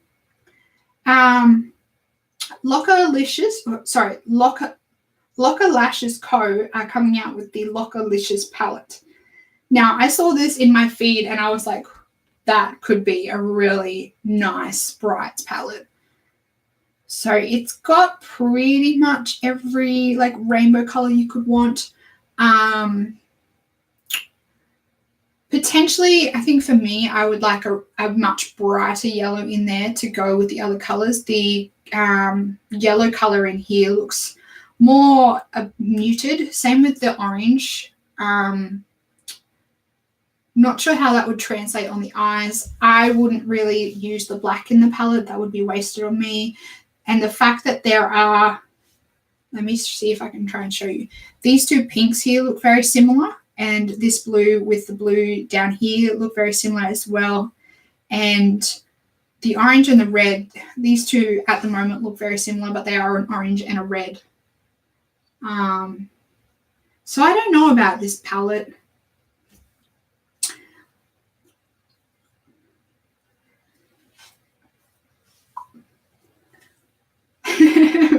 Locker Lashes Co. are coming out with the Locker Licious palette. Now, I saw this in my feed and I was like, that could be a really nice bright palette. So it's got pretty much every like rainbow color you could want. Potentially, I think for me, I would like a much brighter yellow in there to go with the other colors. The yellow color in here looks more muted. Same with the orange. Not sure how that would translate on the eyes. I wouldn't really use the black in the palette. That would be wasted on me. And the fact that there are, let me see if I can try and show you. These two pinks here look very similar. And this blue with the blue down here look very similar as well. And the orange and the red, these two at the moment look very similar, but they are an orange and a red. So I don't know about this palette.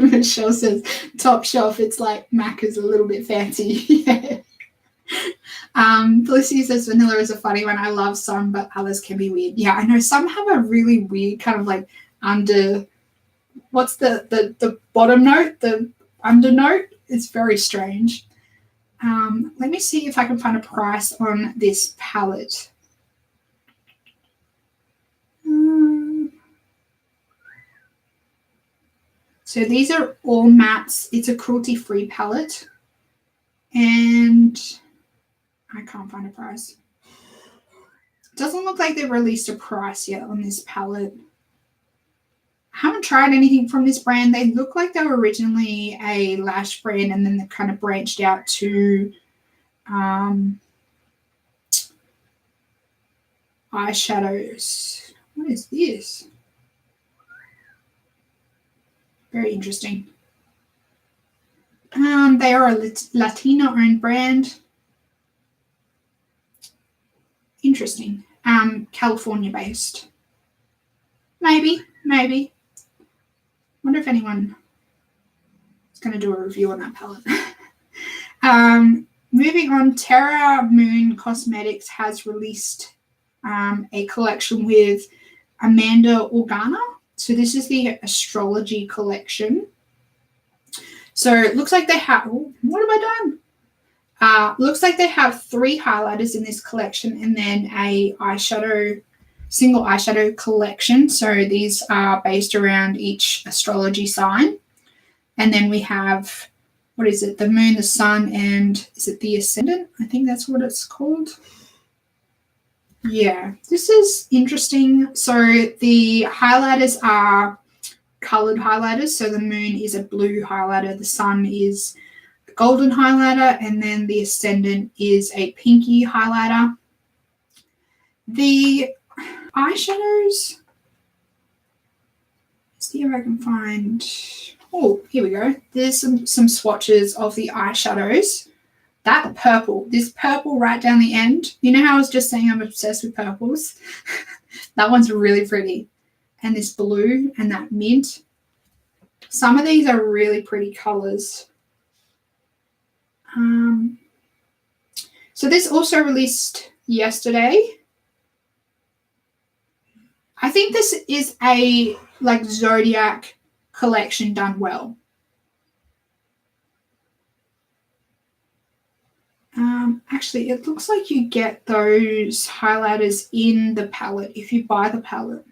Michelle says, top shelf, it's like Mac is a little bit fancy. Yeah. Felicity says, vanilla is a funny one. I love some, but others can be weird. Yeah, I know some have a really weird kind of like what's the bottom note, the under note? It's very strange. Let me see if I can find a price on this palette. So these are all mattes. It's a cruelty-free palette. And I can't find a price. Doesn't look like they've released a price yet on this palette. I haven't tried anything from this brand. They look like they were originally a lash brand and then they kind of branched out to eyeshadows. What is this? Very interesting. They are a Latina-owned brand. Interesting. California-based. Maybe. Wonder if anyone is going to do a review on that palette. Moving on, Terra Moon Cosmetics has released a collection with Amanda Organa. So this is the astrology collection. So it looks like they have, what have I done? Looks like they have 3 highlighters in this collection and then a single eyeshadow collection. So these are based around each astrology sign. And then we have, what is it? The moon, the sun, and is it the ascendant? I think that's what it's called. Yeah, this is interesting. So the highlighters are colored highlighters. So the moon is a blue highlighter, the sun is a golden highlighter, and then the ascendant is a pinky highlighter. The eyeshadows, let's see if I can find, oh, here we go. There's some swatches of the eyeshadows. That purple, this purple right down the end, you know how I was just saying I'm obsessed with purples? That one's really pretty. And this blue and that mint. Some of these are really pretty colors. So this also released yesterday. I think this is a like Zodiac collection done well. Actually, it looks like you get those highlighters in the palette if you buy the palette.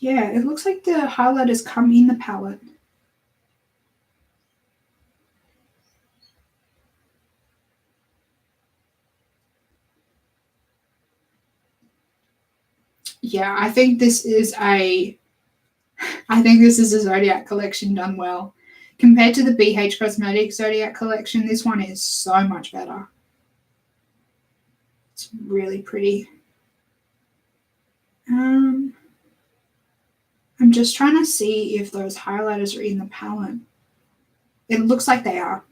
Yeah, it looks like the highlighters come in the palette. Yeah, I think this is a Zodiac collection done well. Compared to the BH Cosmetics Zodiac collection, this one is so much better. It's really pretty. I'm just trying to see if those highlighters are in the palette. It looks like they are.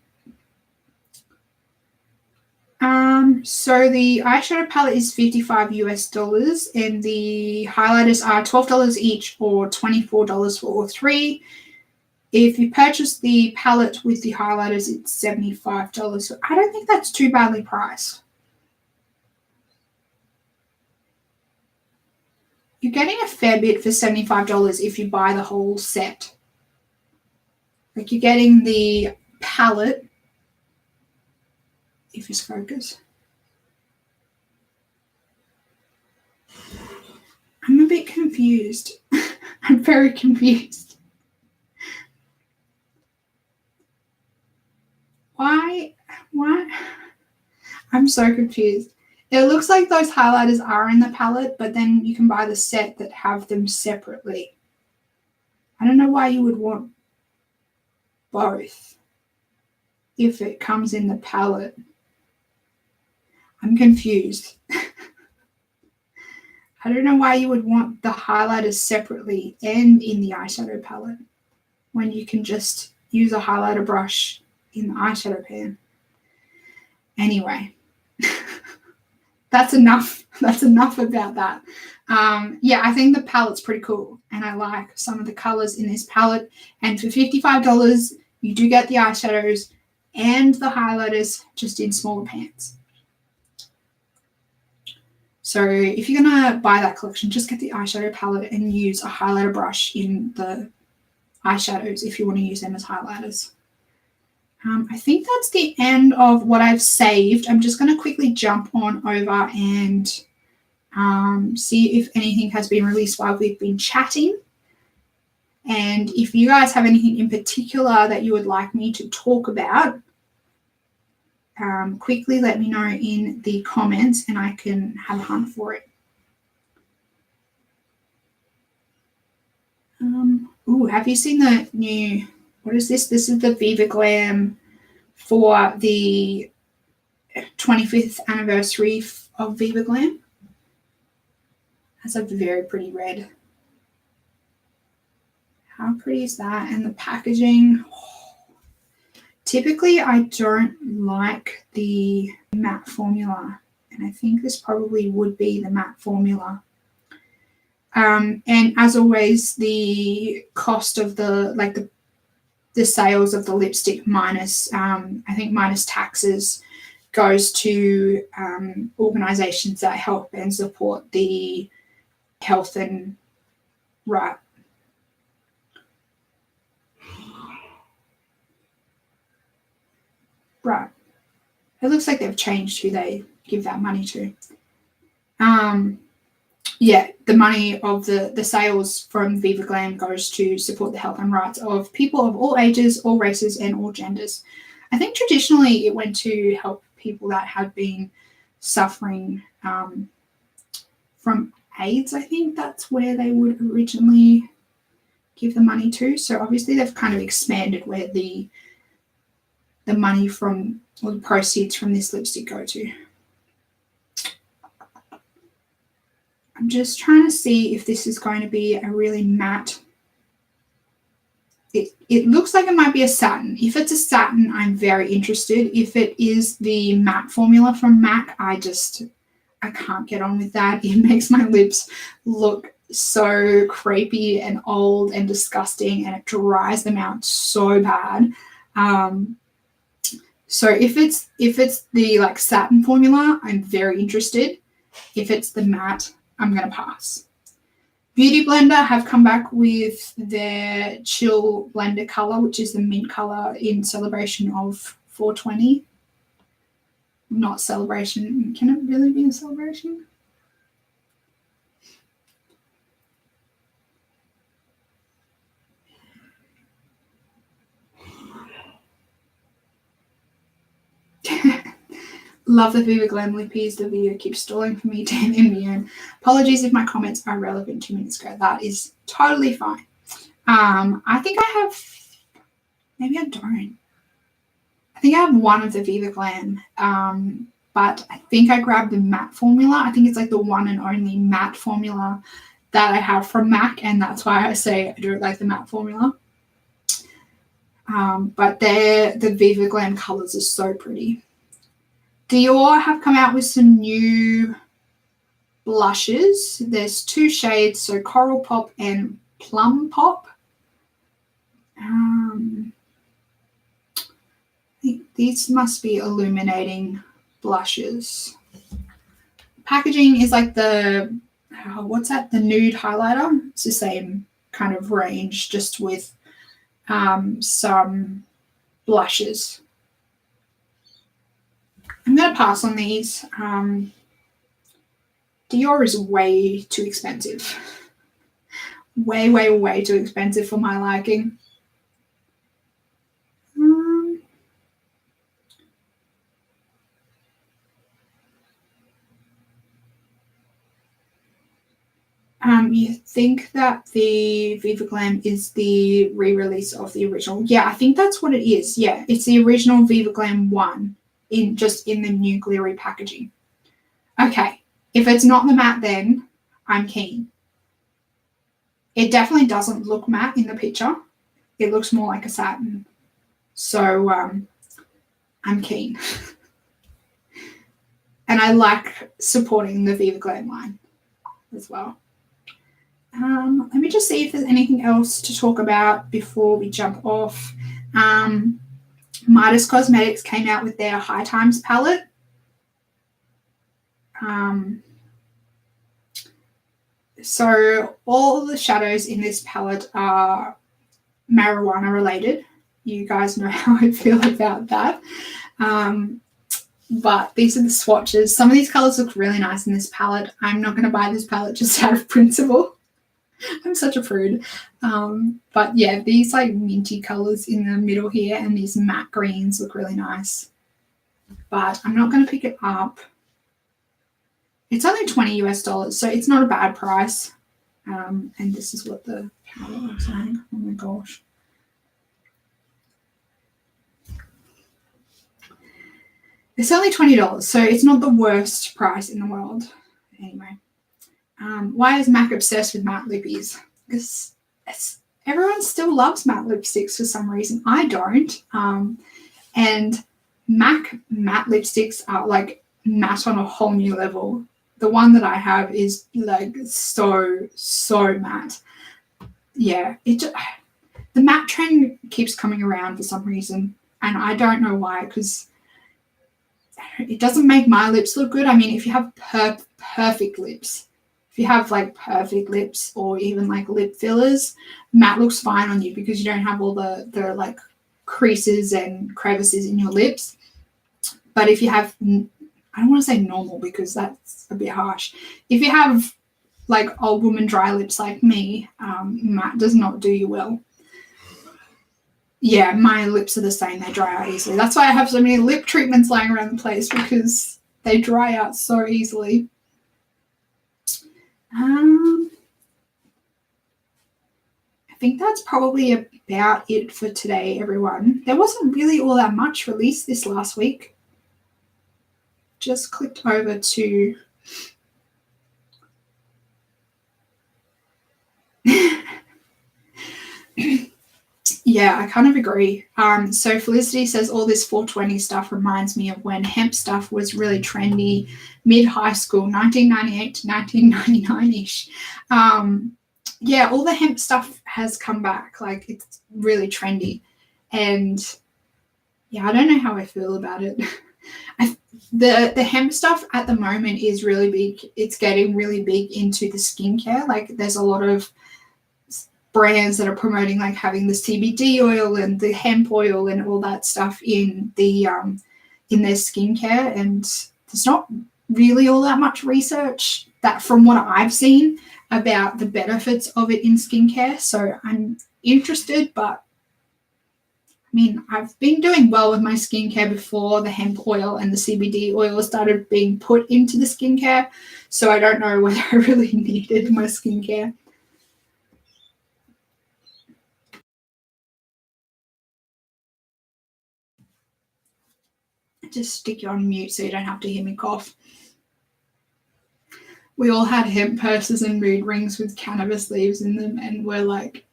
So the eyeshadow palette is $55 US, and the highlighters are $12 each or $24 for all 3. If you purchase the palette with the highlighters, it's $75. So I don't think that's too badly priced. You're getting a fair bit for $75 if you buy the whole set. Like you're getting the palette, if it's focused. I'm a bit confused. I'm very confused. Why? I'm so confused. It looks like those highlighters are in the palette, but then you can buy the set that have them separately. I don't know why you would want both if it comes in the palette. I'm confused. I don't know why you would want the highlighters separately and in the eyeshadow palette when you can just use a highlighter brush in the eyeshadow pan. Anyway, that's enough. That's enough about that. Yeah, I think the palette's pretty cool, and I like some of the colors in this palette. And for $55, you do get the eyeshadows and the highlighters just in smaller pans. So if you're going to buy that collection, just get the eyeshadow palette and use a highlighter brush in the eyeshadows if you want to use them as highlighters. I think that's the end of what I've saved. I'm just going to quickly jump on over and see if anything has been released while we've been chatting. And if you guys have anything in particular that you would like me to talk about, quickly let me know in the comments and I can have a hunt for it. Have you seen the new, what is this? This is the Viva Glam for the 25th anniversary of Viva Glam. That's a very pretty red. How pretty is that? And the packaging. Typically, I don't like the matte formula, and I think this probably would be the matte formula. And as always, the cost of the sales of the lipstick minus, I think minus taxes, goes to organisations that help and support the health and right. Right. It looks like they've changed who they give that money to. Yeah, the money of the sales from Viva Glam goes to support the health and rights of people of all ages, all races, and all genders. I think traditionally it went to help people that have been suffering from AIDS. I think that's where they would originally give the money to. So obviously they've kind of expanded where the money from, or the proceeds from this lipstick go to. I'm just trying to see if this is going to be a really matte. It looks like it might be a satin. If it's a satin, I'm very interested. If it is the matte formula from MAC, I can't get on with that. It makes my lips look so crepey and old and disgusting, and it dries them out so bad. So if it's the satin formula, I'm very interested. If it's the matte, I'm going to pass. Beauty Blender have come back with their Chill Blender color, which is the mint color in celebration of 420. Not celebration. Can it really be a celebration? Love the Viva Glam lippies. The video keeps stalling for me to end in the end. Apologies if my comments are relevant 2 minutes ago. That is totally fine. I think I have, maybe I don't. I think I have one of the Viva Glam, but I think I grabbed the matte formula. I think it's like the one and only matte formula that I have from MAC, and that's why I say I don't like the matte formula. But the Viva Glam colors are so pretty. Dior have come out with some new blushes. There's 2 shades, so Coral Pop and Plum Pop. I think these must be illuminating blushes. Packaging is like the, what's that? The nude highlighter. It's the same kind of range, just with some blushes. I'm going to pass on these. Dior is way too expensive. Way, way, way too expensive for my liking. You think that the Viva Glam is the re-release of the original? Yeah, I think that's what it is. Yeah, it's the original Viva Glam 1 in the new glittery packaging. Okay, if it's not the matte, then I'm keen. It definitely doesn't look matte in the picture. It looks more like a satin. So I'm keen. And I like supporting the Viva Glam line as well. Let me just see if there's anything else to talk about before we jump off. Midas Cosmetics came out with their High Times palette. So all the shadows in this palette are marijuana related. You guys know how I feel about that. But these are the swatches. Some of these colors look really nice in this palette. I'm not going to buy this palette just out of principle. I'm such a prude. But yeah, these like minty colors in the middle here and these matte greens look really nice. But I'm not going to pick it up. It's only $20 US, so it's not a bad price. And this is what the palette looks like. Oh my gosh. It's only $20, so it's not the worst price in the world. Anyway, why is MAC obsessed with matte lippies? Because everyone still loves matte lipsticks for some reason. I don't. And MAC matte lipsticks are like matte on a whole new level. The one that I have is like so matte. Yeah, the matte trend keeps coming around for some reason, and I don't know why, because it doesn't make my lips look good. I mean, if you have perfect lips, if you have like perfect lips or even like lip fillers, matte looks fine on you because you don't have all the like creases and crevices in your lips. But if you have, I don't want to say normal because that's a bit harsh. If you have like old woman dry lips like me, matte does not do you well. Yeah, my lips are the same. They dry out easily. That's why I have so many lip treatments lying around the place, because they dry out so easily. I think that's probably about it for today, everyone. There wasn't really all that much released this last week. Just clicked over to yeah, I kind of agree. So Felicity says all this 420 stuff reminds me of when hemp stuff was really trendy mid-high school, 1998 to 1999-ish. Yeah, all the hemp stuff has come back. Like, it's really trendy. And yeah, I don't know how I feel about it. The hemp stuff at the moment is really big. It's getting really big into the skincare. Like, there's a lot of brands that are promoting like having the CBD oil and the hemp oil and all that stuff in the in their skincare, and there's not really all that much research that from what I've seen about the benefits of it in skincare. So I'm interested, but I mean, I've been doing well with my skincare before the hemp oil and the CBD oil started being put into the skincare, so I don't know whether I really needed my skincare. Just stick you on mute so you don't have to hear me cough. We all had hemp purses and mood rings with cannabis leaves in them, and we're like,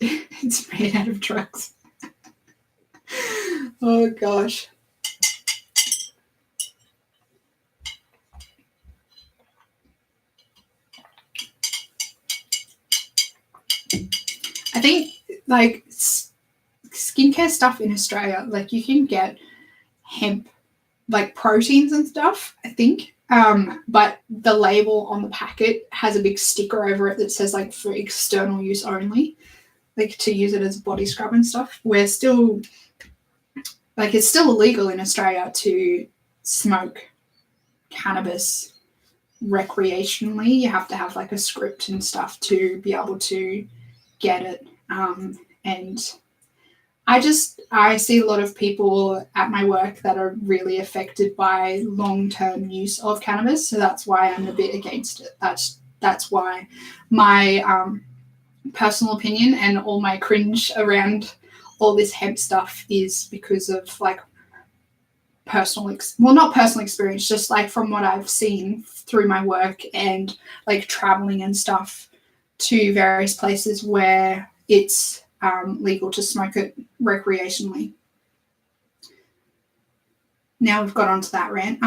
it's made out of drugs. Oh gosh. I think like skincare stuff in Australia, like you can get hemp like proteins and stuff, I think. But the label on the packet has a big sticker over it that says like for external use only, like to use it as body scrub and stuff. We're still like, it's still illegal in Australia to smoke cannabis recreationally. You have to have like a script and stuff to be able to get it. And I see a lot of people at my work that are really affected by long-term use of cannabis. So that's why I'm a bit against it. That's why my personal opinion and all my cringe around all this hemp stuff is because of like not personal experience, just like from what I've seen through my work and like traveling and stuff to various places where it's legal to smoke it recreationally. Now we've got onto that rant.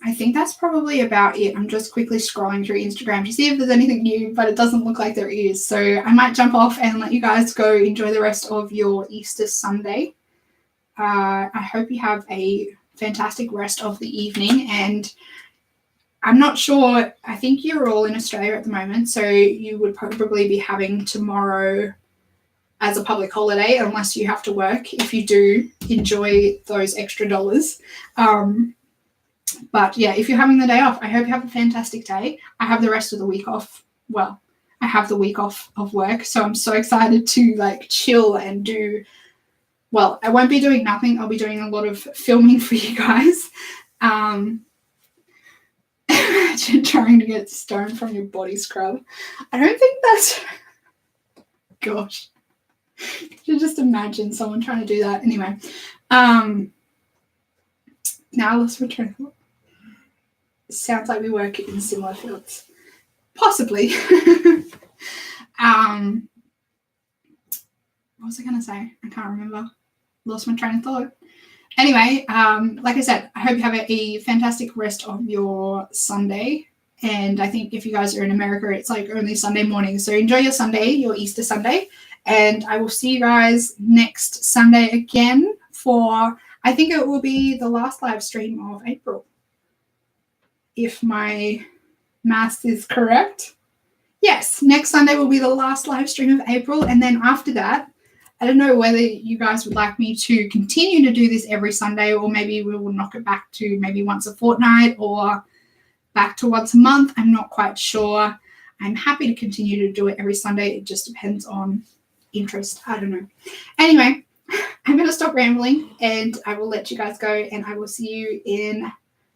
I think that's probably about it. I'm just quickly scrolling through Instagram to see if there's anything new, but it doesn't look like there is. So I might jump off and let you guys go enjoy the rest of your Easter Sunday. I hope you have a fantastic rest of the evening, and I'm not sure, I think you're all in Australia at the moment, so you would probably be having tomorrow as a public holiday unless you have to work. If you do, enjoy those extra dollars. But yeah, if you're having the day off, I hope you have a fantastic day. I have the rest of the week off. Well, I have the week off of work, so I'm so excited to like chill and do, well, I won't be doing nothing. I'll be doing a lot of filming for you guys. Imagine trying to get stone from your body scrub. I don't think that's, gosh. You just imagine someone trying to do that. Anyway, now let's return. Sounds like we work in similar fields. Possibly. What was I going to say? I can't remember. Lost my train of thought. Anyway, like I said, I hope you have a fantastic rest of your Sunday. And I think if you guys are in America, it's like only Sunday morning. So enjoy your Sunday, your Easter Sunday. And I will see you guys next Sunday again for, I think it will be the last live stream of April, if my math is correct. Yes, next Sunday will be the last live stream of April. And then after that, I don't know whether you guys would like me to continue to do this every Sunday, or maybe we will knock it back to maybe once a fortnight or back to once a month. I'm not quite sure. I'm happy to continue to do it every Sunday. It just depends on interest. I don't know. Anyway, I'm going to stop rambling and I will let you guys go, and I will see you in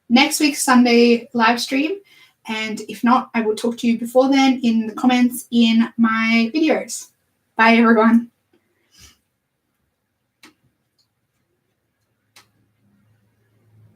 next week's Sunday live stream. And if not, I will talk to you before then in the comments in my videos. Bye, everyone.